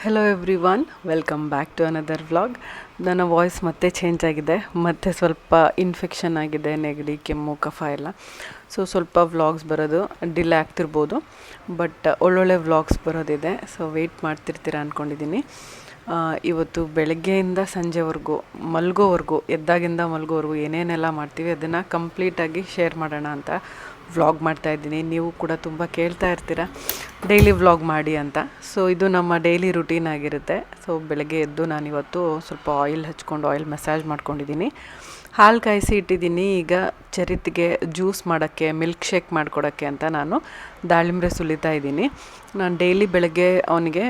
Hello every one, welcome back to another vlog. ನನ್ನ voice ಮತ್ತೆ change ಆಗಿದೆ, ಮತ್ತು ಸ್ವಲ್ಪ ಇನ್ಫೆಕ್ಷನ್ ಆಗಿದೆ, ನೆಗಡಿ, ಕೆಮ್ಮು, ಕಫ ಎಲ್ಲ. ಸ್ವಲ್ಪ ವ್ಲಾಗ್ಸ್ ಬರೋದು ಡಿಲೇ ಆಗ್ತಿರ್ಬೋದು, ಬಟ್ ಒಳ್ಳೊಳ್ಳೆ ವ್ಲಾಗ್ಸ್ ಬರೋದಿದೆ. ವೆಯ್ಟ್ ಮಾಡ್ತಿರ್ತೀರ ಅಂದ್ಕೊಂಡಿದ್ದೀನಿ. ಇವತ್ತು ಬೆಳಗ್ಗೆಯಿಂದ ಸಂಜೆವರೆಗೂ ಎದ್ದಾಗಿಂದ ಮಲಗೋವರೆಗೂ ಏನೇನೆಲ್ಲ ಮಾಡ್ತೀವಿ ಅದನ್ನು ಕಂಪ್ಲೀಟಾಗಿ ಶೇರ್ ಮಾಡೋಣ ಅಂತ ವ್ಲಾಗ್ ಮಾಡ್ತಾಯಿದ್ದೀನಿ. ನೀವು ಕೂಡ ತುಂಬ ಕೇಳ್ತಾ ಇರ್ತೀರ ಡೈಲಿ ವ್ಲಾಗ್ ಮಾಡಿ ಅಂತ. ಇದು ನಮ್ಮ ಡೈಲಿ ರುಟೀನ್ ಆಗಿರುತ್ತೆ. ಬೆಳಗ್ಗೆ ಎದ್ದು ನಾನಿವತ್ತು ಸ್ವಲ್ಪ ಆಯಿಲ್ ಹಚ್ಕೊಂಡು ಆಯಿಲ್ ಮಸಾಜ್ ಮಾಡ್ಕೊಂಡಿದ್ದೀನಿ. ಹಾಲು ಕಾಯಿಸಿ ಇಟ್ಟಿದ್ದೀನಿ. ಈಗ ಚರಿತ್ಗೆ ಜ್ಯೂಸ್ ಮಾಡೋಕ್ಕೆ, ಮಿಲ್ಕ್ ಶೇಕ್ ಮಾಡಿಕೊಡೋಕ್ಕೆ ಅಂತ ನಾನು ದಾಳಿಂಬೆ ಸುಲಿತಾ ಇದ್ದೀನಿ. ನಾನು ಡೈಲಿ ಬೆಳಗ್ಗೆ ಅವನಿಗೆ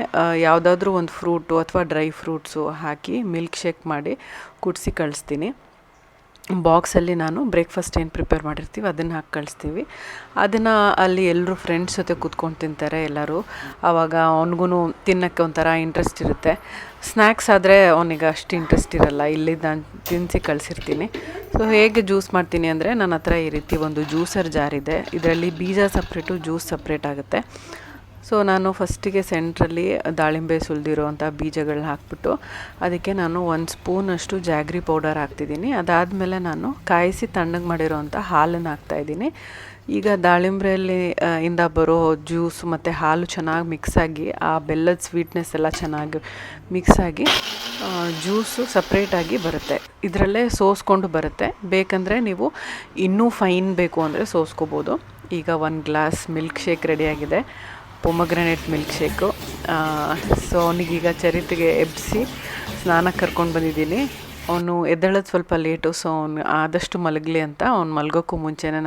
ಯಾವುದಾದ್ರೂ ಒಂದು ಫ್ರೂಟು ಅಥವಾ ಡ್ರೈ ಫ್ರೂಟ್ಸು ಹಾಕಿ ಮಿಲ್ಕ್ ಶೇಕ್ ಮಾಡಿ ಕುಡಿಸಿ ಕಳಿಸ್ತೀನಿ. ಬಾಕ್ಸಲ್ಲಿ ನಾನು ಬ್ರೇಕ್ಫಾಸ್ಟ್ ಏನು ಪ್ರಿಪೇರ್ ಮಾಡಿರ್ತೀವಿ ಅದನ್ನು ಹಾಕಿ ಕಳಿಸ್ತೀವಿ. ಅದನ್ನು ಅಲ್ಲಿ ಎಲ್ಲರೂ ಫ್ರೆಂಡ್ಸ್ ಜೊತೆ ಕೂತ್ಕೊಂಡು ತಿಂತಾರೆ ಎಲ್ಲರೂ. ಆವಾಗ ಅವನಿಗೂ ತಿನ್ನೋಕ್ಕೆ ಒಂಥರ ಇಂಟ್ರೆಸ್ಟ್ ಇರುತ್ತೆ. ಸ್ನ್ಯಾಕ್ಸ್ ಆದರೆ ಅವನಿಗೆ ಅಷ್ಟು ಇಂಟ್ರೆಸ್ಟ್ ಇರಲ್ಲ. ಇಲ್ಲಿ ನಾನು ತಿನ್ನಿಸಿ ಕಳಿಸಿರ್ತೀನಿ. ಹೇಗೆ ಜ್ಯೂಸ್ ಮಾಡ್ತೀನಿ ಅಂದರೆ, ನನ್ನ ಹತ್ರ ಈ ರೀತಿ ಒಂದು ಜ್ಯೂಸರ್ ಜಾರ್ ಇದೆ. ಇದರಲ್ಲಿ ಬೀಜ ಸಪ್ರೇಟು, ಜ್ಯೂಸ್ ಸಪ್ರೇಟ್ ಆಗುತ್ತೆ. ನಾನು ಫಸ್ಟಿಗೆ ಸೆಂಟ್ರಲ್ಲಿ ದಾಳಿಂಬೆ ಸುಲಿದಿರೋವಂಥ ಬೀಜಗಳನ್ನ ಹಾಕ್ಬಿಟ್ಟು ಅದಕ್ಕೆ ನಾನು 1 ಸ್ಪೂನಷ್ಟು ಜಾಗ್ರಿ ಪೌಡರ್ ಹಾಕ್ತಿದ್ದೀನಿ. ಅದಾದಮೇಲೆ ನಾನು ಕಾಯಿಸಿ ತಣ್ಣಗೆ ಮಾಡಿರೋವಂಥ ಹಾಲನ್ನು ಹಾಕ್ತಾಯಿದ್ದೀನಿ. ಈಗ ದಾಳಿಂಬೆಯಲ್ಲಿ ಇಂದ ಬರೋ ಜ್ಯೂಸು ಮತ್ತು ಹಾಲು ಚೆನ್ನಾಗಿ ಮಿಕ್ಸಾಗಿ, ಆ ಬೆಲ್ಲದ ಸ್ವೀಟ್ನೆಸ್ ಎಲ್ಲ ಚೆನ್ನಾಗಿ ಮಿಕ್ಸಾಗಿ ಜ್ಯೂಸು ಸಪ್ರೇಟಾಗಿ ಬರುತ್ತೆ. ಇದರಲ್ಲೇ ಸೋಸ್ಕೊಂಡು ಬರುತ್ತೆ. ಬೇಕಂದರೆ ನೀವು ಇನ್ನೂ ಫೈನ್ ಬೇಕು ಅಂದರೆ ಸೋಸ್ಕೋಬೋದು. ಈಗ 1 ಗ್ಲಾಸ್ ಮಿಲ್ಕ್ ಶೇಕ್ ರೆಡಿಯಾಗಿದೆ, ಪೊಮಗ್ರನೇಟ್ ಮಿಲ್ಕ್ ಶೇಕು. ಅವನಿಗೀಗ ಚರಿತ್ಗೆ ಎಬ್ಬಿಸಿ ಸ್ನಾನಕ್ಕೆ ಕರ್ಕೊಂಡು ಬಂದಿದ್ದೀನಿ. ಅವನು ಎದ್ದೇಳೋದು ಸ್ವಲ್ಪ ಲೇಟು, ಅವನು ಆದಷ್ಟು ಮಲಗಲಿ ಅಂತ ಅವ್ನು ಮಲಗೋಕ್ಕೂ ಮುಂಚೆನೇ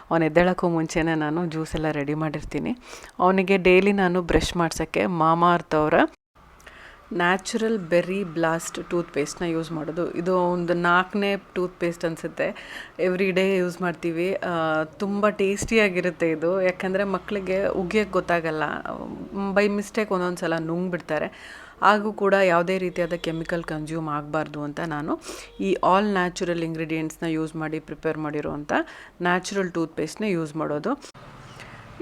ಅವನು ಎದ್ದೇಳೋಕ್ಕೂ ಮುಂಚೆನೇ ನಾನು ಜ್ಯೂಸ್ ಎಲ್ಲ ರೆಡಿ ಮಾಡಿರ್ತೀನಿ. ಅವನಿಗೆ ಡೈಲಿ ನಾನು ಬ್ರಷ್ ಮಾಡ್ಸೋಕ್ಕೆ ಮಾಮಾಅರ್ತ್ ಅವರ ನ್ಯಾಚುರಲ್ ಬೆರ್ರಿ ಬ್ಲಾಸ್ಟ್ ಟೂತ್ಪೇಸ್ಟ್ನ ಯೂಸ್ ಮಾಡೋದು. ಇದು ಒಂದು 4ನೇ ಟೂತ್ಪೇಸ್ಟ್ ಅನಿಸುತ್ತೆ. ಎವ್ರಿ ಡೇ ಯೂಸ್ ಮಾಡ್ತೀವಿ. ತುಂಬ ಟೇಸ್ಟಿಯಾಗಿರುತ್ತೆ ಇದು. ಯಾಕಂದರೆ ಮಕ್ಕಳಿಗೆ ಉಗಿಯೋಕ್ಕೆ ಗೊತ್ತಾಗಲ್ಲ, ಬೈ ಮಿಸ್ಟೇಕ್ ಒಂದೊಂದು ಸಲ ನುಂಗ್ಬಿಡ್ತಾರೆ. ಹಾಗೂ ಕೂಡ ಯಾವುದೇ ರೀತಿಯಾದ ಕೆಮಿಕಲ್ ಕನ್ಸ್ಯೂಮ್ ಆಗಬಾರ್ದು ಅಂತ ನಾನು ಈ ಆಲ್ ನ್ಯಾಚುರಲ್ ಇಂಗ್ರೀಡಿಯೆಂಟ್ಸ್ನ ಯೂಸ್ ಮಾಡಿ ಪ್ರಿಪೇರ್ ಮಾಡಿರೋವಂಥ ನ್ಯಾಚುರಲ್ ಟೂತ್ಪೇಸ್ಟ್ನ ಯೂಸ್ ಮಾಡೋದು.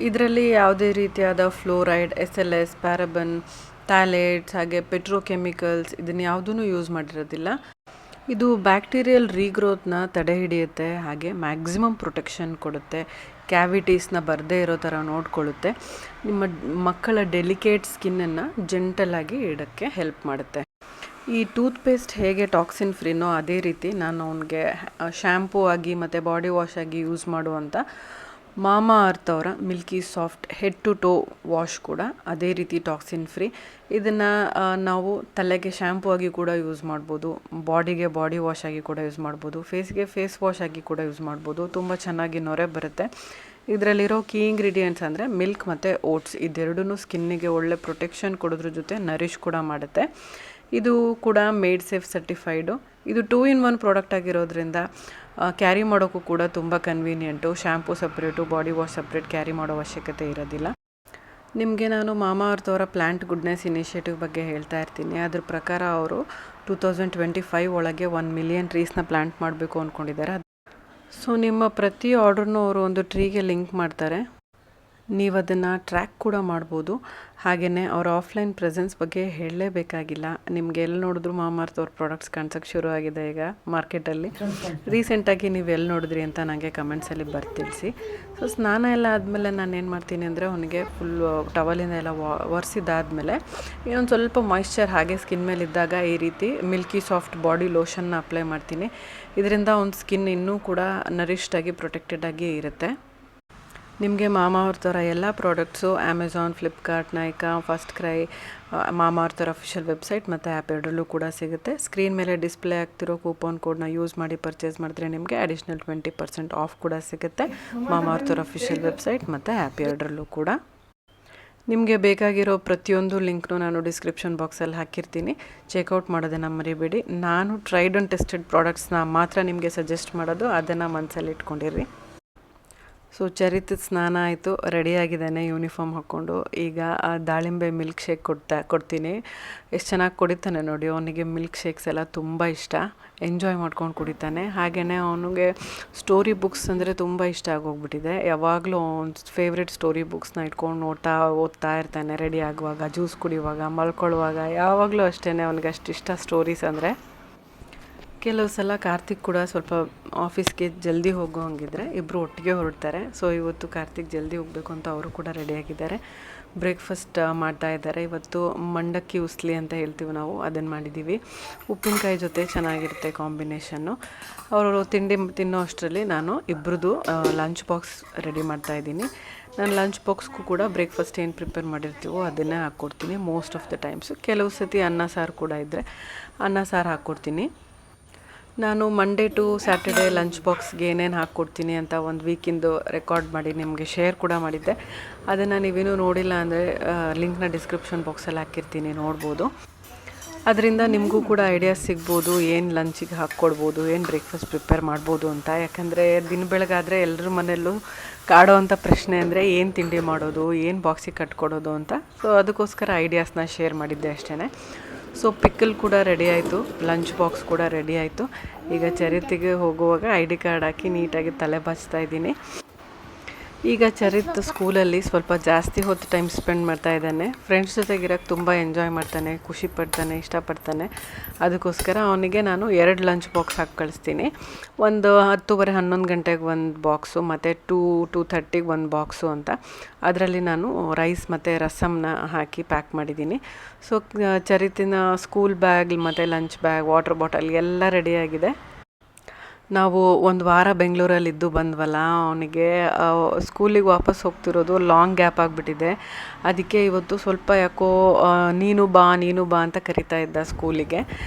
ಇದರಲ್ಲಿ ಯಾವುದೇ ರೀತಿಯಾದ ಫ್ಲೋರೈಡ್, SLS, ಪ್ಯಾರಬನ್, ಥ್ಯಾಲೇಟ್ಸ್ ಹಾಗೆ ಪೆಟ್ರೋಕೆಮಿಕಲ್ಸ್ ಇದನ್ನು ಯಾವುದೂ ಯೂಸ್ ಮಾಡಿರೋದಿಲ್ಲ. ಇದು ಬ್ಯಾಕ್ಟೀರಿಯಲ್ ರೀಗ್ರೋತ್ನ ತಡೆ ಹಿಡಿಯುತ್ತೆ, ಹಾಗೆ ಮ್ಯಾಕ್ಸಿಮಮ್ ಪ್ರೊಟೆಕ್ಷನ್ ಕೊಡುತ್ತೆ. ಕ್ಯಾವಿಟೀಸ್ನ ಬರದೇ ಇರೋ ಥರ ನೋಡ್ಕೊಳ್ಳುತ್ತೆ. ನಿಮ್ಮ ಮಕ್ಕಳ ಡೆಲಿಕೇಟ್ ಸ್ಕಿನ್ನನ್ನು ಜೆಂಟಲಾಗಿ ಇಡೋಕ್ಕೆ ಹೆಲ್ಪ್ ಮಾಡುತ್ತೆ. ಈ ಟೂತ್ಪೇಸ್ಟ್ ಹೇಗೆ ಟಾಕ್ಸಿನ್ ಫ್ರೀನೋ ಅದೇ ರೀತಿ ನಾನು ಅವನಿಗೆ ಶ್ಯಾಂಪೂ ಆಗಿ ಮತ್ತು ಬಾಡಿ ವಾಶ್ ಆಗಿ ಯೂಸ್ ಮಾಡುವಂಥ ಮಾಮಾಅರ್ತ್ ಅವರ milky soft head to toe wash ಕೂಡ ಅದೇ ರೀತಿ ಟಾಕ್ಸಿನ್ ಫ್ರೀ. ಇದನ್ನು ನಾವು ತಲೆಗೆ ಶ್ಯಾಂಪೂ ಆಗಿ ಕೂಡ ಯೂಸ್ ಮಾಡ್ಬೋದು, ಬಾಡಿಗೆ ಬಾಡಿ ವಾಶ್ ಆಗಿ ಕೂಡ ಯೂಸ್ ಮಾಡ್ಬೋದು, ಫೇಸ್ಗೆ ಫೇಸ್ ವಾಶ್ ಆಗಿ ಕೂಡ ಯೂಸ್ ಮಾಡ್ಬೋದು. ತುಂಬ ಚೆನ್ನಾಗಿ ನೊರೆ ಬರುತ್ತೆ. ಇದರಲ್ಲಿರೋ ಕೀ ಇಂಗ್ರೀಡಿಯೆಂಟ್ಸ್ ಅಂದರೆ ಮಿಲ್ಕ್ ಮತ್ತು ಓಟ್ಸ್. ಇದೆರಡೂ ಸ್ಕಿನ್ನಿಗೆ ಒಳ್ಳೆ ಪ್ರೊಟೆಕ್ಷನ್ ಕೊಡೋದ್ರ ಜೊತೆ ನರಿಶ್ ಕೂಡ ಮಾಡುತ್ತೆ. ಇದು ಕೂಡ ಮೇಡ್ ಸೇಫ್ ಸರ್ಟಿಫೈಡು. ಇದು 2 in 1 ಪ್ರಾಡಕ್ಟ್ ಆಗಿರೋದ್ರಿಂದ ಕ್ಯಾರಿ ಮಾಡೋಕ್ಕೂ ಕೂಡ ತುಂಬ convenient. Shampoo separate, body wash separate carry ಮಾಡೋ ಅವಶ್ಯಕತೆ ಇರೋದಿಲ್ಲ. ನಿಮಗೆ ನಾನು ಮಾಮಾಅರ್ತ್ ಅವರ ಪ್ಲ್ಯಾಂಟ್ ಗುಡ್ನೆಸ್ ಇನಿಷಿಯೇಟಿವ್ ಬಗ್ಗೆ ಹೇಳ್ತಾ ಇರ್ತೀನಿ. ಅದ್ರ ಪ್ರಕಾರ ಅವರು 2025 ಒಳಗೆ 1 million ಟ್ರೀಸ್ನ ಪ್ಲ್ಯಾಂಟ್ ಮಾಡಬೇಕು ಅಂದ್ಕೊಂಡಿದ್ದಾರೆ. ನಿಮ್ಮ ಪ್ರತಿ ಆರ್ಡ್ರನ್ನೂ ಅವರು ಒಂದು ಟ್ರೀಗೆ ಲಿಂಕ್ ಮಾಡ್ತಾರೆ. ನೀವು ಅದನ್ನು ಟ್ರ್ಯಾಕ್ ಕೂಡ ಮಾಡ್ಬೋದು. ಹಾಗೆಯೇ ಅವರ ಆಫ್ಲೈನ್ ಪ್ರೆಸೆನ್ಸ್ ಬಗ್ಗೆ ಹೇಳಲೇಬೇಕಾಗಿಲ್ಲ. ನಿಮಗೆ ಎಲ್ಲಿ ನೋಡಿದ್ರು ಮಾಮಾಅರ್ತ್ ಅವ್ರ ಪ್ರಾಡಕ್ಟ್ಸ್ ಕಾಣಿಸೋಕ್ಕೆ ಶುರು ಆಗಿದೆ ಈಗ ಮಾರ್ಕೆಟಲ್ಲಿ. ರೀಸೆಂಟಾಗಿ ನೀವು ಎಲ್ಲಿ ನೋಡಿದ್ರಿ ಅಂತ ನನಗೆ ಕಮೆಂಟ್ಸಲ್ಲಿ ಬರ್ತಿಳಿಸಿ. ಸ್ನಾನ ಎಲ್ಲ ಆದಮೇಲೆ ನಾನು ಏನು ಮಾಡ್ತೀನಿ ಅಂದರೆ, ಅವನಿಗೆ ಫುಲ್ಲು ಟವಲಿಂದ ಎಲ್ಲ ಒರೆಸಿದ್ದಾದಮೇಲೆ ಇನ್ನೊಂದು ಸ್ವಲ್ಪ ಮಾಯಿಶ್ಚರ್ ಹಾಗೆ ಸ್ಕಿನ್ ಮೇಲೆ ಇದ್ದಾಗ ಈ ರೀತಿ ಮಿಲ್ಕಿ ಸಾಫ್ಟ್ ಬಾಡಿ ಲೋಷನ್ನ ಅಪ್ಲೈ ಮಾಡ್ತೀನಿ. ಇದರಿಂದ ಅವ್ನ ಸ್ಕಿನ್ ಇನ್ನೂ ಕೂಡ ನರಿಷ್ಡಾಗಿ ಪ್ರೊಟೆಕ್ಟೆಡ್ ಆಗಿ ಇರುತ್ತೆ. ನಿಮಗೆ ಮಾಮಾಅರ್ತ್ ಅವರ ಎಲ್ಲ products Amazon, Flipkart, Nykaa, first CRY, Mamaearth ಅವರ ಅಫಿಷಿಯಲ್ ವೆಬ್ಸೈಟ್ ಮತ್ತು ಆ್ಯಪ್ ಎರಡರಲ್ಲೂ ಕೂಡ ಸಿಗುತ್ತೆ. ಸ್ಕ್ರೀನ್ ಮೇಲೆ ಡಿಸ್ಪ್ಲೇ ಆಗ್ತಿರೋ ಕೂಪನ್ ಕೋಡ್ನ ಯೂಸ್ ಮಾಡಿ ಪರ್ಚೇಸ್ ಮಾಡಿದ್ರೆ ನಿಮಗೆ ಅಡಿಷ್ನಲ್ 20% ಆಫ್ ಕೂಡ ಸಿಗುತ್ತೆ. ಮಾಮಾಅರ್ತ್ ಅವರ ಅಫಿಷಿಯಲ್ ವೆಬ್ಸೈಟ್ ಮತ್ತು ಆ್ಯಪ್ ಎರಡರಲ್ಲೂ ಕೂಡ. ನಿಮಗೆ ಬೇಕಾಗಿರೋ ಪ್ರತಿಯೊಂದು ಲಿಂಕ್ನು ನಾನು ಡಿಸ್ಕ್ರಿಪ್ಷನ್ ಬಾಕ್ಸಲ್ಲಿ ಹಾಕಿರ್ತೀನಿ. ಚೆಕ್ಔಟ್ ಮಾಡೋದನ್ನು ಮರಿಬೇಡಿ. ನಾನು ಟ್ರೈಡ್ ಆ್ಯಂಡ್ ಟೆಸ್ಟೆಡ್ ಪ್ರಾಡಕ್ಟ್ಸ್ನ ಮಾತ್ರ ನಿಮಗೆ ಸಜೆಸ್ಟ್ ಮಾಡೋದು, ಅದನ್ನು ಮನಸ್ಸಲ್ಲಿ ಇಟ್ಕೊಂಡಿರಿ. ಸೊ ಚರಿತ್ ಸ್ನಾನ ಆಯಿತು, ರೆಡಿಯಾಗಿದ್ದಾನೆ ಯೂನಿಫಾರ್ಮ್ ಹಾಕ್ಕೊಂಡು. ಈಗ ದಾಳಿಂಬೆ ಮಿಲ್ಕ್ ಶೇಕ್ ಕೊಡ್ತೀನಿ. ಎಷ್ಟು ಚೆನ್ನಾಗಿ ಕುಡಿತಾನೆ ನೋಡಿ. ಅವನಿಗೆ ಮಿಲ್ಕ್ ಶೇಕ್ಸ್ ಎಲ್ಲ ತುಂಬ ಇಷ್ಟ, ಎಂಜಾಯ್ ಮಾಡ್ಕೊಂಡು ಕುಡಿತಾನೆ. ಹಾಗೆಯೇ ಅವನಿಗೆ ಸ್ಟೋರಿ ಬುಕ್ಸ್ ಅಂದರೆ ತುಂಬ ಇಷ್ಟ ಆಗೋಗ್ಬಿಟ್ಟಿದೆ. ಯಾವಾಗಲೂ ಅವ್ನ ಫೇವ್ರೆಟ್ ಸ್ಟೋರಿ ಬುಕ್ಸ್ನ ಇಟ್ಕೊಂಡು ಓದ್ತಾ ಇರ್ತಾನೆ. ರೆಡಿ ಆಗುವಾಗ, ಜ್ಯೂಸ್ ಕುಡಿಯುವಾಗ, ಮಲ್ಕೊಳ್ಳುವಾಗ, ಯಾವಾಗಲೂ ಅಷ್ಟೇ. ಅವನಿಗೆ ಅಷ್ಟು ಇಷ್ಟ ಸ್ಟೋರೀಸ್ ಅಂದರೆ. ಕೆಲವು ಸಲ ಕಾರ್ತಿಕ್ ಕೂಡ ಸ್ವಲ್ಪ ಆಫೀಸ್ಗೆ ಜಲ್ದಿ ಹೋಗೋ ಹಂಗಿದ್ರೆ ಇಬ್ಬರು ಒಟ್ಟಿಗೆ ಹೊರಡ್ತಾರೆ. ಸೊ ಇವತ್ತು ಕಾರ್ತಿಕ್ ಜಲ್ದಿ ಹೋಗಬೇಕು ಅಂತ ಅವರು ಕೂಡ ರೆಡಿಯಾಗಿದ್ದಾರೆ. ಬ್ರೇಕ್ಫಾಸ್ಟ್ ಮಾಡ್ತಾ ಇದ್ದಾರೆ. ಇವತ್ತು ಮಂಡಕ್ಕಿ ಉಸ್ಲಿ ಅಂತ ಹೇಳ್ತೀವಿ ನಾವು, ಅದನ್ನು ಮಾಡಿದ್ದೀವಿ. ಉಪ್ಪಿನಕಾಯಿ ಜೊತೆ ಚೆನ್ನಾಗಿರುತ್ತೆ ಕಾಂಬಿನೇಷನ್ನು. ಅವರು ತಿಂಡಿ ತಿನ್ನೋ ಅಷ್ಟರಲ್ಲಿ ನಾನು ಇಬ್ಬರದು ಲಂಚ್ ಬಾಕ್ಸ್ ರೆಡಿ ಮಾಡ್ತಾಯಿದ್ದೀನಿ. ನಾನು ಲಂಚ್ ಬಾಕ್ಸ್ಗೂ ಕೂಡ ಬ್ರೇಕ್ಫಾಸ್ಟ್ ಏನು ಪ್ರಿಪೇರ್ ಮಾಡಿರ್ತೀವೋ ಅದನ್ನೇ ಹಾಕ್ಕೊಡ್ತೀನಿ ಮೋಸ್ಟ್ ಆಫ್ ದ ಟೈಮ್ಸು. ಕೆಲವು ಸತಿ ಅನ್ನ ಸಾರು ಕೂಡ ಇದ್ದರೆ ಅನ್ನ ಸಾರು ಹಾಕ್ಕೊಡ್ತೀನಿ. ನಾನು ಮಂಡೇ ಟು ಸ್ಯಾಟರ್ಡೇ ಲಂಚ್ ಬಾಕ್ಸ್ಗೆ ಏನೇನು ಹಾಕ್ಕೊಡ್ತೀನಿ ಅಂತ ಒಂದು ವೀಕಿಂದು ರೆಕಾರ್ಡ್ ಮಾಡಿ ನಿಮಗೆ ಶೇರ್ ಕೂಡ ಮಾಡಿದ್ದೆ. ಅದನ್ನು ನೀವೇನೂ ನೋಡಿಲ್ಲ ಅಂದರೆ ಲಿಂಕ್ನ ಡಿಸ್ಕ್ರಿಪ್ಷನ್ ಬಾಕ್ಸಲ್ಲಿ ಹಾಕಿರ್ತೀನಿ, ನೋಡ್ಬೋದು. ಅದರಿಂದ ನಿಮಗೂ ಕೂಡ ಐಡಿಯಾಸ್ ಸಿಗ್ಬೋದು, ಏನು ಲಂಚಿಗೆ ಹಾಕ್ಕೊಡ್ಬೋದು, ಏನು ಬ್ರೇಕ್ಫಾಸ್ಟ್ ಪ್ರಿಪೇರ್ ಮಾಡ್ಬೋದು ಅಂತ. ಯಾಕಂದರೆ ದಿನ ಬೆಳಗಾದರೆ ಎಲ್ಲರ ಮನೆಯಲ್ಲೂ ಕಾಡೋ ಅಂಥ ಪ್ರಶ್ನೆ ಅಂದರೆ ಏನು ತಿಂಡಿ ಮಾಡೋದು, ಏನು ಬಾಕ್ಸಿಗೆ ಕಟ್ಕೊಡೋದು ಅಂತ. ಸೊ ಅದಕ್ಕೋಸ್ಕರ ಐಡಿಯಾಸ್ನ ಶೇರ್ ಮಾಡಿದ್ದೆ ಅಷ್ಟೇ. ಸೊ ಪಿಕ್ಕಲ್ ಕೂಡ ರೆಡಿ ಆಯಿತು, ಲಂಚ್ ಬಾಕ್ಸ್ ಕೂಡ ರೆಡಿ ಆಯಿತು. ಈಗ ಚರಿತ್ಗೆ ಹೋಗುವಾಗ ID ಕಾರ್ಡ್ ಹಾಕಿ ನೀಟಾಗಿ ತಲೆ ಬಾಚ್ತಾ ಇದ್ದೀನಿ. ಈಗ ಚರಿತ್ ಸ್ಕೂಲಲ್ಲಿ ಸ್ವಲ್ಪ ಜಾಸ್ತಿ ಹೊತ್ತು ಟೈಮ್ ಸ್ಪೆಂಡ್ ಮಾಡ್ತಾ ಇದ್ದಾನೆ. ಫ್ರೆಂಡ್ಸ್ ಜೊತೆಗಿರೋಕ್ಕೆ ತುಂಬ ಎಂಜಾಯ್ ಮಾಡ್ತಾನೆ, ಖುಷಿ ಪಡ್ತಾನೆ, ಇಷ್ಟಪಡ್ತಾನೆ. ಅದಕ್ಕೋಸ್ಕರ ಅವನಿಗೆ ನಾನು 2 ಲಂಚ್ ಬಾಕ್ಸ್ ಹಾಕಿ ಕಳಿಸ್ತೀನಿ. ಒಂದು 10:30 11 ಗಂಟೆಗೆ ಒಂದು ಬಾಕ್ಸು ಮತ್ತು 2:30ಗೆ ಒಂದು ಬಾಕ್ಸು ಅಂತ. ಅದರಲ್ಲಿ ನಾನು ರೈಸ್ ಮತ್ತು ರಸಮ್ನ ಹಾಕಿ ಪ್ಯಾಕ್ ಮಾಡಿದ್ದೀನಿ. ಸೊ ಚರಿತಿನ ಸ್ಕೂಲ್ ಬ್ಯಾಗ್ ಮತ್ತು ಲಂಚ್ ಬ್ಯಾಗ್, ವಾಟರ್ ಬಾಟಲ್ ಎಲ್ಲ ರೆಡಿಯಾಗಿದೆ. ನಾವು ಒಂದು ವಾರ ಬೆಂಗಳೂರಲ್ಲಿದ್ದು ಬಂದ್ವಲ್ಲ, ಅವನಿಗೆ ಸ್ಕೂಲಿಗೆ ವಾಪಸ್ ಹೋಗ್ತಿರೋದು ಲಾಂಗ್ ಗ್ಯಾಪ್ ಆಗಿಬಿಟ್ಟಿದೆ. ಅದಕ್ಕೆ ಇವತ್ತು ಸ್ವಲ್ಪ ಯಾಕೋ ನೀನು ಬಾ ಅಂತ ಕರಿತಾ ಇದ್ದ ಸ್ಕೂಲಿಗೆ.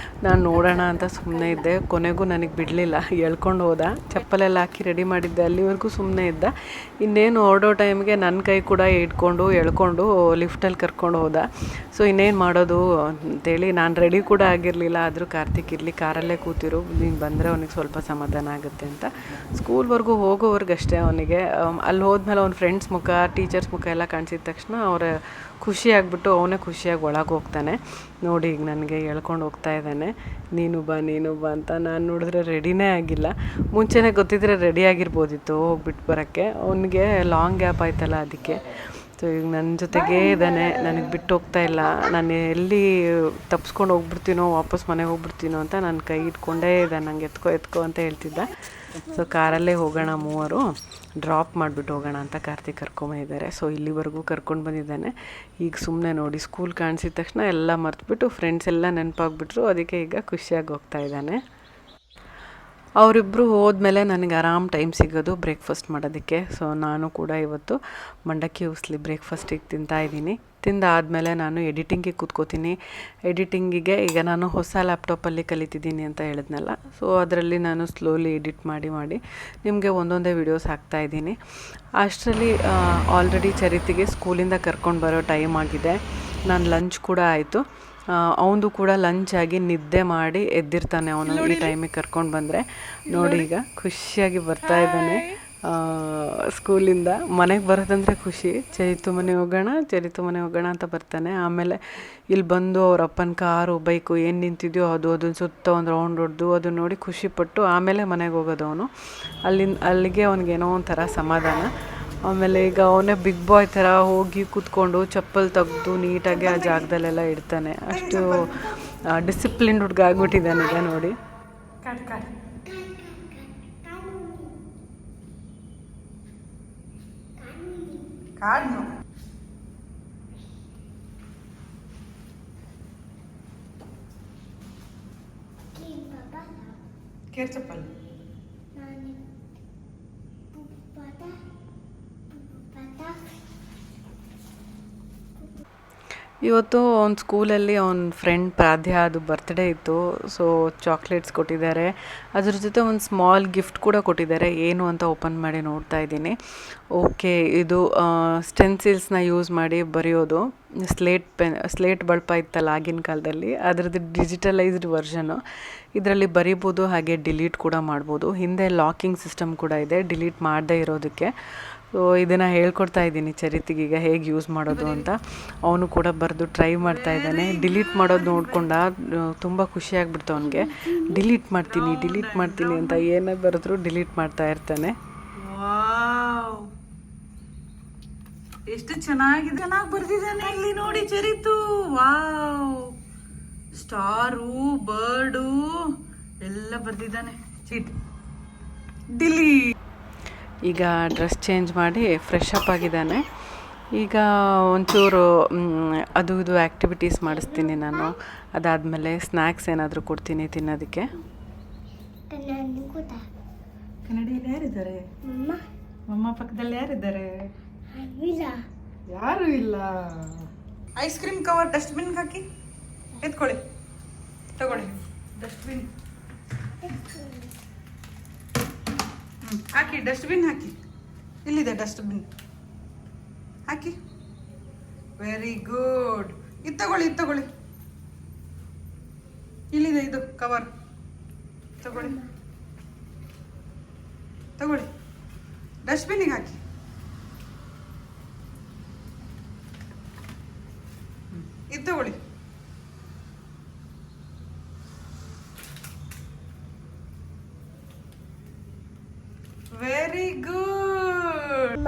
ನಾನು ನೋಡೋಣ ಅಂತ ಸುಮ್ಮನೆ ಇದ್ದೆ. ಕೊನೆಗೂ ನನಗೆ ಬಿಡಲಿಲ್ಲ, ಎಳ್ಕೊಂಡು ಹೋದ. ಚಪ್ಪಲೆಲ್ಲ ಹಾಕಿ ರೆಡಿ ಮಾಡಿದ್ದೆ, ಅಲ್ಲಿವರೆಗೂ ಸುಮ್ಮನೆ ಇದ್ದ. ಇನ್ನೇನು ಹೊರಡೋ ಟೈಮ್ಗೆ ನನ್ನ ಕೈ ಕೂಡ ಇಟ್ಕೊಂಡು ಎಳ್ಕೊಂಡು ಲಿಫ್ಟಲ್ಲಿ ಕರ್ಕೊಂಡು ಹೋದ. ಸೊ ಇನ್ನೇನು ಮಾಡೋದು ಅಂತೇಳಿ ನಾನು ರೆಡಿ ಕೂಡ ಆಗಿರಲಿಲ್ಲ. ಆದರೂ ಕಾರ್ತಿಕ್ ಇರಲಿ, ಕಾರಲ್ಲೇ ಕೂತಿರು, ನೀನು ಬಂದರೆ ಅವನಿಗೆ ಸ್ವಲ್ಪ ಸಮಾಧಾನ ಆಗುತ್ತೆ ಅಂತ. ಸ್ಕೂಲ್ವರೆಗೂ ಹೋಗೋವರೆಗಷ್ಟೇ ಅವನಿಗೆ. ಅಲ್ಲಿ ಹೋದ್ಮೇಲೆ ಅವ್ನ ಫ್ರೆಂಡ್ಸ್ ಮುಖ, ಟೀಚರ್ಸ್ ಮುಖ ಎಲ್ಲ ಕಾಣಿಸಿದ ತಕ್ಷಣ ಅವ್ರ ಖುಷಿ ಆಗಿಬಿಟ್ಟು ಅವನೇ ಖುಷಿಯಾಗಿ ಒಳಗೆ ಹೋಗ್ತಾನೆ. ನೋಡಿ ಈಗ ನನಗೆ ಹೇಳ್ಕೊಂಡು ಹೋಗ್ತಾ ಇದ್ದಾನೆ, ನೀನು ಬಾ ಅಂತ. ನಾನು ನೋಡಿದ್ರೆ ರೆಡಿನೇ ಆಗಿಲ್ಲ. ಮುಂಚೆನೇ ಗೊತ್ತಿದ್ರೆ ರೆಡಿ ಆಗಿರ್ಬೋದಿತ್ತು ಹೋಗ್ಬಿಟ್ಟು ಬರೋಕ್ಕೆ. ಅವನಿಗೆ ಲಾಂಗ್ ಗ್ಯಾಪ್ ಆಯ್ತಲ್ಲ ಅದಕ್ಕೆ. ಸೊ ಈಗ ನನ್ನ ಜೊತೆಗೇ ಇದ್ದಾನೆ, ನನಗೆ ಬಿಟ್ಟು ಹೋಗ್ತಾ ಇಲ್ಲ. ನಾನು ಎಲ್ಲಿ ತಪ್ಪಿಸ್ಕೊಂಡು ಹೋಗ್ಬಿಡ್ತೀನೋ, ವಾಪಸ್ ಮನೆಗೆ ಹೋಗ್ಬಿಡ್ತೀನೋ ಅಂತ ನನ್ನ ಕೈ ಇಟ್ಕೊಂಡೇ ಇದ್ದಾನೆ. ನಂಗೆ ಎತ್ಕೋ ಅಂತ ಹೇಳ್ತಿದ್ದ. ಸೊ ಕಾರಲ್ಲೇ ಹೋಗೋಣ, ಮೂವರು ಡ್ರಾಪ್ ಮಾಡಿಬಿಟ್ಟು ಹೋಗೋಣ ಅಂತ ಕಾರ್ತಿಕ್ ಕರ್ಕೊಂಬಂದಿದ್ದಾರೆ. ಸೊ ಇಲ್ಲಿವರೆಗೂ ಕರ್ಕೊಂಡು ಬಂದಿದ್ದಾನೆ. ಈಗ ಸುಮ್ಮನೆ ನೋಡಿ, ಸ್ಕೂಲ್ ಕಾಣಿಸಿದ ತಕ್ಷಣ ಎಲ್ಲ ಮರೆತುಬಿಟ್ಟು ಫ್ರೆಂಡ್ಸ್ ಎಲ್ಲ ನೆನಪಾಗ್ಬಿಟ್ರು. ಅದಕ್ಕೆ ಈಗ ಖುಷಿಯಾಗಿ ಹೋಗ್ತಾ ಇದ್ದಾನೆ. ಅವರಿಬ್ಬರು ಹೋದ್ಮೇಲೆ ನನಗೆ ಆರಾಮ್ ಟೈಮ್ ಸಿಗೋದು ಬ್ರೇಕ್ಫಾಸ್ಟ್ ಮಾಡೋದಕ್ಕೆ. ಸೊ ನಾನು ಕೂಡ ಇವತ್ತು ಮಂಡಕ್ಕಿ ಉಸ್ಲಿ ಬ್ರೇಕ್ಫಾಸ್ಟಿಗೆ ತಿಂತಾಯಿದ್ದೀನಿ. ತಿಂದಾದಮೇಲೆ ನಾನು ಎಡಿಟಿಂಗಿಗೆ ಕೂತ್ಕೋತೀನಿ. ಎಡಿಟಿಂಗಿಗೆ ಈಗ ನಾನು ಹೊಸ ಲ್ಯಾಪ್ಟಾಪಲ್ಲಿ ಕಲಿತಿದ್ದೀನಿ ಅಂತ ಹೇಳಿದ್ನಲ್ಲ. ಸೊ ಅದರಲ್ಲಿ ನಾನು ಸ್ಲೋಲಿ ಎಡಿಟ್ ಮಾಡಿ ನಿಮಗೆ ಒಂದೊಂದೇ ವೀಡಿಯೋಸ್ ಹಾಕ್ತಾಯಿದ್ದೀನಿ. ಅಷ್ಟರಲ್ಲಿ ಆಲ್ರೆಡಿ ಚರಿತಿಗೆ ಸ್ಕೂಲಿಂದ ಕರ್ಕೊಂಡು ಬರೋ ಟೈಮ್ ಆಗಿದೆ. ನಾನು ಲಂಚ್ ಕೂಡ ಆಯಿತು. ಅವನದು ಕೂಡ ಲಂಚ್ ಆಗಿ ನಿದ್ದೆ ಮಾಡಿ ಎದ್ದಿರ್ತಾನೆ ಅವನು ಈ ಟೈಮಿಗೆ ಕರ್ಕೊಂಡು ಬಂದರೆ. ನೋಡಿ ಈಗ ಖುಷಿಯಾಗಿ ಬರ್ತಾ ಇದ್ದಾನೆ ಸ್ಕೂಲಿಂದ. ಮನೆಗೆ ಬರೋದಂದರೆ ಖುಷಿ. ಚರಿತು ಮನೆಗೆ ಹೋಗೋಣ ಅಂತ ಬರ್ತಾನೆ. ಆಮೇಲೆ ಇಲ್ಲಿ ಬಂದು ಅವ್ರ ಅಪ್ಪನ ಕಾರು ಬೈಕು ಏನು ನಿಂತಿದೆಯೋ ಅದನ್ನು ಸುತ್ತ ಒಂದು ರೌಂಡ್ ಹೊಡೆದು ಅದನ್ನು ನೋಡಿ ಖುಷಿಪಟ್ಟು ಆಮೇಲೆ ಮನೆಗೆ ಹೋಗೋದು ಅವನು. ಅಲ್ಲಿಗೆ ಅವ್ನಿಗೇನೋ ಒಂಥರ ಸಮಾಧಾನ. ಆಮೇಲೆ ಈಗ ಅವನೇ ಬಿಗ್ ಬಾಯ್ ಥರ ಹೋಗಿ ಕೂತ್ಕೊಂಡು ಚಪ್ಪಲ್ ತೆಗೆದು ನೀಟಾಗಿ ಆ ಜಾಗದಲ್ಲೆಲ್ಲ ಇಡ್ತಾನೆ. ಅಷ್ಟು ಡಿಸಿಪ್ಲಿನ್ ಹುಡುಗ ಆಗ್ಬಿಟ್ಟಿದ್ದಾನೆ ಈಗ ನೋಡಿ. ಚಪ್ಪಲ್ ಇವತ್ತು ಅವ್ನ ಸ್ಕೂಲಲ್ಲಿ ಅವ್ನ ಫ್ರೆಂಡ್ ಪ್ರಾಧ್ಯ ಅದು ಬರ್ತ್ಡೇ ಇತ್ತು. ಸೊ ಚಾಕ್ಲೇಟ್ಸ್ ಕೊಟ್ಟಿದ್ದಾರೆ, ಅದ್ರ ಜೊತೆ ಒಂದು ಸ್ಮಾಲ್ ಗಿಫ್ಟ್ ಕೂಡ ಕೊಟ್ಟಿದ್ದಾರೆ. ಏನು ಅಂತ ಓಪನ್ ಮಾಡಿ ನೋಡ್ತಾ ಇದ್ದೀನಿ. ಓಕೆ, ಇದು ಸ್ಟೆನ್ಸಿಲ್ಸ್ನ ಯೂಸ್ ಮಾಡಿ ಬರೆಯೋದು. ಸ್ಲೇಟ್ ಬಳಪ ಇತ್ತಲ್ಲ ಆಗಿನ ಕಾಲದಲ್ಲಿ, ಅದರದ್ದು ಡಿಜಿಟಲೈಸ್ಡ್ ವರ್ಷನು. ಇದರಲ್ಲಿ ಬರಿಬೋದು, ಹಾಗೆ ಡಿಲೀಟ್ ಕೂಡ ಮಾಡ್ಬೋದು. ಹಿಂದೆ ಲಾಕಿಂಗ್ ಸಿಸ್ಟಮ್ ಕೂಡ ಇದೆ ಡಿಲೀಟ್ ಮಾಡದೇ ಇರೋದಕ್ಕೆ. ಸೊ ಇದನ್ನು ಹೇಳ್ಕೊಡ್ತಾ ಇದ್ದೀನಿ ಚರಿತಿಗೆ ಈಗ ಹೇಗೆ ಯೂಸ್ ಮಾಡೋದು ಅಂತ. ಅವನು ಕೂಡ ಬರೆದು ಟ್ರೈ ಮಾಡ್ತಾ ಇದ್ದಾನೆ. ಡಿಲೀಟ್ ಮಾಡೋದು ನೋಡ್ಕೊಂಡ ತುಂಬ ಖುಷಿಯಾಗ್ಬಿಡ್ತು ಅವನಿಗೆ. ಡಿಲೀಟ್ ಮಾಡ್ತೀನಿ ಅಂತ ಏನೇ ಬರೆದ್ರು ಡಿಲೀಟ್ ಮಾಡ್ತಾ ಇರ್ತಾನೆ. ಎಷ್ಟು ಚೆನ್ನಾಗಿ ಬರ್ದಿದ್ದಾನೆ ಇಲ್ಲಿ ನೋಡಿ ಚರಿತು. ವಾವ್, ಸ್ಟಾರು, ಬರ್ಡು ಎಲ್ಲ ಬರ್ದಿದ್ದಾನೆ. ಡಿಲೀಟ್. ಈಗ ಡ್ರೆಸ್ ಚೇಂಜ್ ಮಾಡಿ ಫ್ರೆಶ್ ಅಪ್ ಆಗಿದ್ದಾನೆ. ಈಗ ಒಂಚೂರು ಅದು ಇದು ಆ್ಯಕ್ಟಿವಿಟೀಸ್ ಮಾಡಿಸ್ತೀನಿ ನಾನು. ಅದಾದಮೇಲೆ ಸ್ನ್ಯಾಕ್ಸ್ ಏನಾದರೂ ಕೊಡ್ತೀನಿ ತಿನ್ನೋದಕ್ಕೆ. ಕನ್ನಡಿಯಲ್ಲಿ ಯಾರಿದ್ದಾರೆ? ಮಮ್ಮ ಪಕ್ಕದಲ್ಲಿ ಯಾರಿದ್ದಾರೆ? ಯಾರು ಇಲ್ಲ. ಐಸ್ ಕ್ರೀಮ್ ಕವರ್ ಡಸ್ಟ್ಬಿನ್ ಹಾಕಿ ಎತ್ಕೊಳ್ಳಿ, ತಗೊಳ್ಳಿ ಡಸ್ಟ್ಬಿನ್ ಹಾಕಿ. ಡಸ್ಟ್ಬಿನ್ ಹಾಕಿ, ಇಲ್ಲಿದೆ ಡಸ್ಟ್ಬಿನ್ ಹಾಕಿ. Very good. ಇದು ತಗೊಳ್ಳಿ, ಇಲ್ಲಿದೆ ಇದು ಕವರ್, ತಗೊಳ್ಳಿ ಡಸ್ಟ್ಬಿನ್ನಿಗೆ ಹಾಕಿ. ಇದು ತಗೊಳ್ಳಿ. Very good.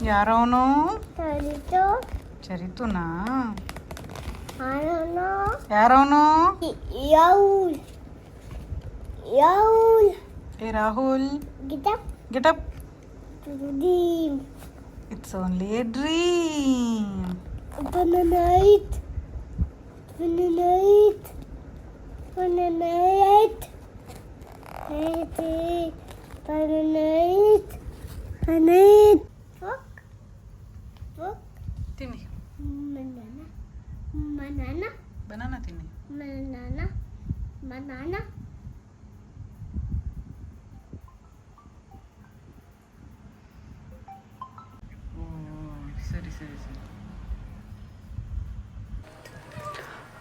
ಯಾರವನು? ಚರಿತುನಾ? ಯಾರವನು? Hey Rahul, get up. It's only a dream. Banana. ತಿನ್ನಿ. ಬನಾನಾ ತಿನ್ನಿ. ಸರಿ.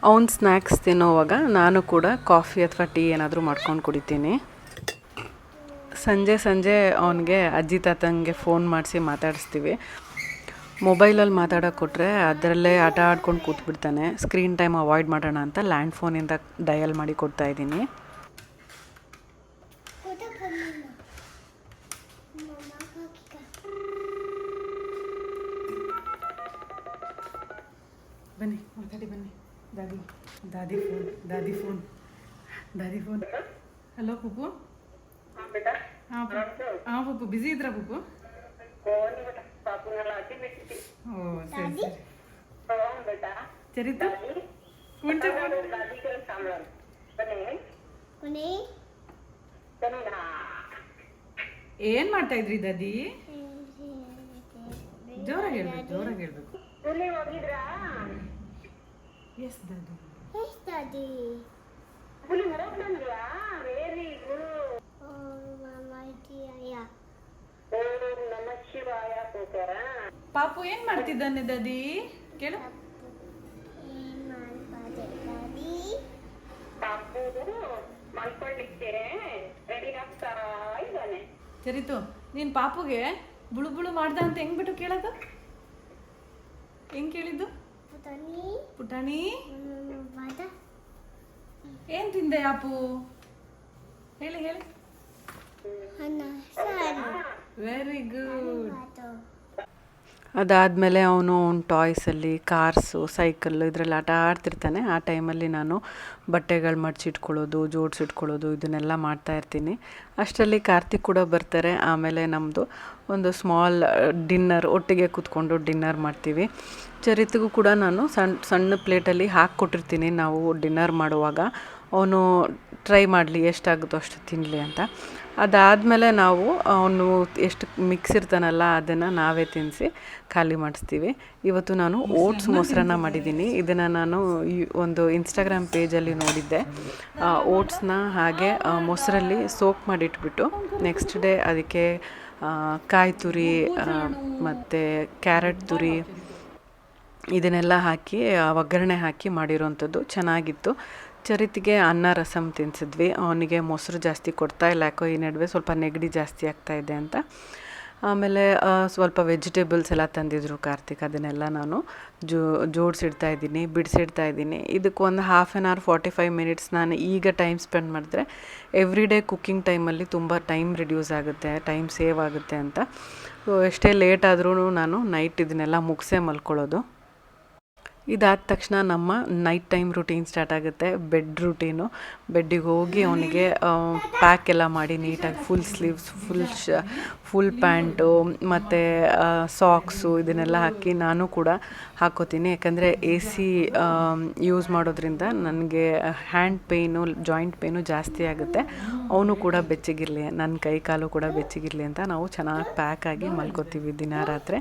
ಅವ್ನು ಸ್ನ್ಯಾಕ್ಸ್ ತಿನ್ನೋವಾಗ ನಾನು ಕೂಡ ಕಾಫಿ ಅಥವಾ ಟೀ ಏನಾದರೂ ಮಾಡ್ಕೊಂಡು ಕುಡಿತೀನಿ. ಸಂಜೆ ಅವನಿಗೆ ಅಜ್ಜಿ ತಾತಂಗೆ ಫೋನ್ ಮಾಡಿಸಿ ಮಾತಾಡಿಸ್ತೀವಿ. ಮೊಬೈಲಲ್ಲಿ ಮಾತಾಡೋಕೆ ಕೊಟ್ಟರೆ ಅದರಲ್ಲೇ ಆಟ ಆಡ್ಕೊಂಡು ಕೂತ್ಬಿಡ್ತಾನೆ. ಸ್ಕ್ರೀನ್ ಟೈಮ್ ಅವಾಯ್ಡ್ ಮಾಡೋಣ ಅಂತ ಲ್ಯಾಂಡ್ ಫೋನಿಂದ ಡಯಲ್ ಮಾಡಿ ಕೊಡ್ತಾಯಿದ್ದೀನಿ. ಬನ್ನಿ ಮಾತಾಡಿ ಬನ್ನಿ. ದಾದಿ ಫೋನ್. ಹಲೋ ಪುಪ್ಪು. ಹಾಂ ಪುಪ್ಪು, ಬಿಸಿ ಇದ್ರಾ ಪುಪ್ಪು? ಓ ಸರಿ. ಚರಿತಾ ಏನ್ ಮಾಡ್ತಾ ಇದ್ರಿ ದಾದಿ? ಜೋರಾಗಿ ಹೇಳ್ಬೇಕು. ಎಸ್ ದಾದಿ. ಪಾಪು ಏನ್ ಮಾಡ್ತಿದ್ದಾನೆ ದಾದಿ? ಕೇಳು. ಚರಿತು, ನೀನ್ ಪಾಪುಗೆ ಬುಳು ಮಾಡ್ದ ಅಂತ ಹೆಂಗ್ ಬಿಟ್ಟು ಕೇಳೋದು? ಹೆಂಗ್ ಕೇಳಿದ್ದು? ಪುಟಾಣಿ ಏನ್ ತಿಂದೆ ಅಪ್ಪು? ಹೇಳಿ. Very good. ಅದಾದಮೇಲೆ ಅವನು ಟಾಯ್ಸಲ್ಲಿ ಕಾರ್ಸು ಸೈಕಲ್ಲು ಇದರಲ್ಲಿ ಆಟ ಆಡ್ತಿರ್ತಾನೆ. ಆ ಟೈಮಲ್ಲಿ ನಾನು ಬಟ್ಟೆಗಳು ಮಡ್ಚಿಟ್ಕೊಳ್ಳೋದು ಜೋಡಿಸಿಟ್ಕೊಳ್ಳೋದು ಇದನ್ನೆಲ್ಲ ಮಾಡ್ತಾಯಿರ್ತೀನಿ. ಅಷ್ಟರಲ್ಲಿ ಕಾರ್ತಿಕ್ ಕೂಡ ಬರ್ತಾರೆ. ಆಮೇಲೆ ನಮ್ಮದು ಒಂದು ಸ್ಮಾಲ್ ಡಿನ್ನರ್, ಒಟ್ಟಿಗೆ ಕೂತ್ಕೊಂಡು ಡಿನ್ನರ್ ಮಾಡ್ತೀವಿ. ಚರಿತ್ಗೂ ಕೂಡ ನಾನು ಸಣ್ಣ ಪ್ಲೇಟಲ್ಲಿ ಹಾಕ್ಕೊಟ್ಟಿರ್ತೀನಿ ನಾವು ಡಿನ್ನರ್ ಮಾಡುವಾಗ, ಅವನು ಟ್ರೈ ಮಾಡಲಿ ಎಷ್ಟಾಗುತ್ತೋ ಅಷ್ಟು ತಿನ್ನಲಿ ಅಂತ. ಅದಾದಮೇಲೆ ನಾವು ಅವನು ಎಷ್ಟು ಮಿಕ್ಸ್ ಇರ್ತಾನಲ್ಲ ಅದನ್ನು ನಾವೇ ತಿನ್ನಿಸಿ ಖಾಲಿ ಮಾಡಿಸ್ತೀವಿ. ಇವತ್ತು ನಾನು ಓಟ್ಸ್ ಮೊಸರನ್ನ ಮಾಡಿದ್ದೀನಿ. ಇದನ್ನು ನಾನು ಒಂದು ಇನ್ಸ್ಟಾಗ್ರಾಮ್ ಪೇಜಲ್ಲಿ ನೋಡಿದ್ದೆ. ಓಟ್ಸ್ನ ಹಾಗೆ ಮೊಸರಲ್ಲಿ ಸೋಕ್ ಮಾಡಿಟ್ಬಿಟ್ಟು ನೆಕ್ಸ್ಟ್ ಡೇ ಅದಕ್ಕೆ ಕಾಯಿ ತುರಿ ಮತ್ತು ಕ್ಯಾರೆಟ್ ತುರಿ ಇದನ್ನೆಲ್ಲ ಹಾಕಿ ಒಗ್ಗರಣೆ ಹಾಕಿ ಮಾಡಿರೋವಂಥದ್ದು ಚೆನ್ನಾಗಿತ್ತು. ಚರಿತಿಗೆ ಅನ್ನ ರಸಮ್ ತಿನ್ನಿಸಿದ್ವಿ. ಅವನಿಗೆ ಮೊಸರು ಜಾಸ್ತಿ ಕೊಡ್ತಾಯಿಲ್ಲ, ಯಾಕೋ ಈ ನಡುವೆ ಸ್ವಲ್ಪ ನೆಗಡಿ ಜಾಸ್ತಿ ಆಗ್ತಾಯಿದೆ ಅಂತ. ಆಮೇಲೆ ಸ್ವಲ್ಪ ವೆಜಿಟೇಬಲ್ಸ್ ಎಲ್ಲ ತಂದಿದ್ರು ಕಾರ್ತಿಕ್, ಅದನ್ನೆಲ್ಲ ನಾನು ಜೋಡಿಸಿಡ್ತಾಯಿದ್ದೀನಿ, ಬಿಡಿಸಿಡ್ತಾಯಿದ್ದೀನಿ. ಇದಕ್ಕೊಂದು 1/2 hour 45 minutes ನಾನು ಈಗ ಟೈಮ್ ಸ್ಪೆಂಡ್ ಮಾಡಿದ್ರೆ ಎವ್ರಿ ಡೇ ಕುಕ್ಕಿಂಗ್ ಟೈಮಲ್ಲಿ ತುಂಬ ಟೈಮ್ ರಿಡ್ಯೂಸ್ ಆಗುತ್ತೆ, ಟೈಮ್ ಸೇವ್ ಆಗುತ್ತೆ ಅಂತ. ಎಷ್ಟೇ ಲೇಟ್ ಆದ್ರೂ ನಾನು ನೈಟ್ ಇದನ್ನೆಲ್ಲ ಮುಗಿಸೇ ಮಲ್ಕೊಳ್ಳೋದು. ಇದಾದ ತಕ್ಷಣ ನಮ್ಮ ನೈಟ್ ಟೈಮ್ ರೂಟೀನ್ ಸ್ಟಾರ್ಟ್ ಆಗುತ್ತೆ, ಬೆಡ್ ರೂಟೀನು. ಬೆಡ್ಡಿಗೆ ಹೋಗಿ ಅವನಿಗೆ ಪ್ಯಾಕ್ ಎಲ್ಲ ಮಾಡಿ ನೀಟಾಗಿ ಫುಲ್ ಸ್ಲೀವ್ಸ್, ಫುಲ್ ಪ್ಯಾಂಟು ಮತ್ತು ಸಾಕ್ಸು ಇದನ್ನೆಲ್ಲ ಹಾಕಿ ನಾನು ಕೂಡ ಹಾಕ್ಕೋತೀನಿ. ಯಾಕಂದರೆ ಎ ಸಿ ಯೂಸ್ ಮಾಡೋದ್ರಿಂದ ನನಗೆ ಹ್ಯಾಂಡ್ ಪೇಯ್ನು, ಜಾಯಿಂಟ್ ಪೇಯ್ನು ಜಾಸ್ತಿ ಆಗುತ್ತೆ. ಅವನು ಕೂಡ ಬೆಚ್ಚಗಿರಲಿ, ನನ್ನ ಕೈ ಕಾಲು ಕೂಡ ಬೆಚ್ಚಗಿರಲಿ ಅಂತ ನಾವು ಚೆನ್ನಾಗಿ ಪ್ಯಾಕ್ ಆಗಿ ಮಲ್ಕೋತೀವಿ ದಿನ ರಾತ್ರಿ.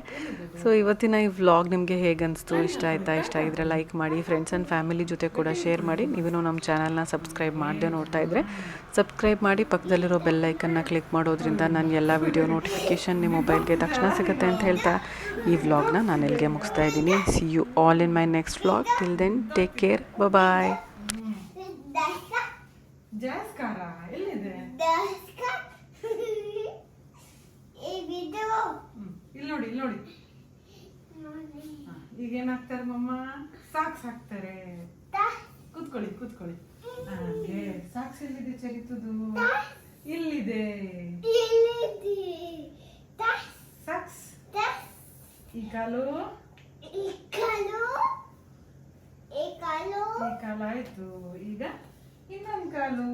ಸೊ ಇವತ್ತಿನ ಈ ವ್ಲಾಗ್ ನಿಮಗೆ ಹೇಗೆ ಅನಿಸ್ತು, ಇಷ್ಟ ಆಯಿತಾ? ಇಷ್ಟ ಆಗಿದ್ರೆ ಲೈಕ್ ಮಾಡಿ, ಫ್ರೆಂಡ್ಸ್ ಆ್ಯಂಡ್ ಫ್ಯಾಮಿಲಿ ಜೊತೆ ಕೂಡ ಶೇರ್ ಮಾಡಿ. ನೀವು ನಮ್ಮ ಚಾನಲ್ನ ಸಬ್ಸ್ಕ್ರೈಬ್ ಮಾಡದೆ ನೋಡ್ತಾ ಇದ್ದರೆ ಸಬ್ಸ್ಕ್ರೈಬ್ ಮಾಡಿ, ಪಕ್ಕದಲ್ಲಿರೋ ಬೆಲ್ ಐಕನ್ನ ಕ್ಲಿಕ್ ಮಾಡೋದ್ರಿಂದ ನಾನು ಎಲ್ಲ ವೀಡಿಯೋ ನೋಟಿಫಿಕೇಷನ್ ನಿಮ್ಮ ಮೊಬೈಲ್ಗೆ ತಕ್ಷಣ ಸಿಗುತ್ತೆ ಅಂತ ಹೇಳ್ತಾ ಈ ವ್ಲಾಗ್ನ ನಾನು ಇಲ್ಲಿಗೆ ಮುಗಿಸ್ತಾ ಇದ್ದೀನಿ. See you all in my next vlog. Till then take care, bye. ಇಲ್ಲಿ ನೋಡಿ ಈಗ ಏನಾಗ್ತಾರೆ ಮಮ್ಮ? ಸಾಕ್ಸ್ ಹಾಕ್ತಾರೆ. ಕೂತ್ಕೊಳ್ಳಿ. ಹಾಗೆ ಸಾಕ್ಸ್ ಎಲ್ಲಿದೆ ಚರಿತುದು? ಇಲ್ಲಿದೆ ಸಾಕ್ಸ್. ಈ ಕಾಲು ಆಯ್ತು. ಈಗ ಇನ್ನೊಂದು ಕಾಲು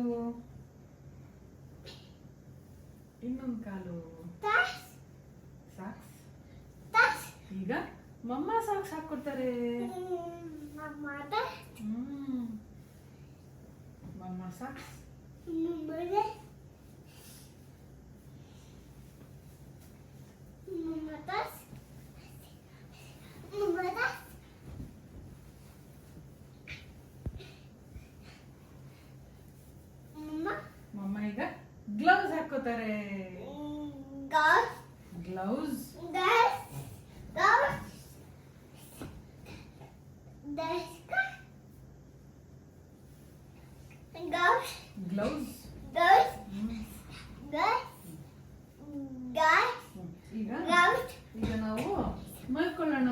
ಸಾಕ್ಸ್. ಈಗ ಮಮ್ಮ ಸಾಕ್ಸ್ ಹಾಕ್ಕೊಡ್ತಾರೆ. ಮಮ್ಮ ಸಾಕ್ಸ್. ಮಮ್ಮ ಈಗ ಗ್ಲೌಸ್ ಹಾಕೋತಾರೆ. ಗ್ಲೌಸ್. ಈಗ ನಾವು ಮಲ್ಕೊಳ್ಳೋಣ.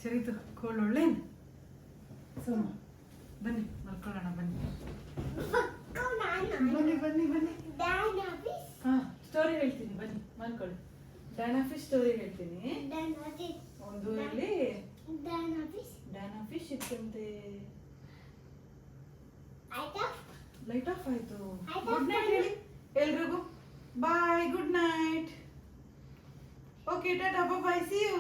ಚರಿತು ಕೋಳೊಳ್ಳೆ. ಬನ್ನಿ ಮಲ್ಕೊಳ್ಳೋಣ. ಬನ್ನಿ. ಹಾ, ಸ್ಟೋರಿ ಹೇಳ್ತೀನಿ, ಬನ್ನಿ ಮಲ್ಕೊಳ್ಳಿ. ಡಾನಾ ಫಿಶ್ ಸ್ಟೋರಿ ಹೇಳ್ತೀನಿ. ಒಂದು ಇಲ್ಲಿ ಡಾನಾ ಫಿಶ್ ಇತ್ತಂತೆ. ಲೈಟ್ ಆಫ್ ಆಯ್ತು. ಗುಡ್ ನೈಟ್ ಹೇಳಿ ಎಲ್ರಿಗೂ. Bye, good night. Okay, tata, bye, see you.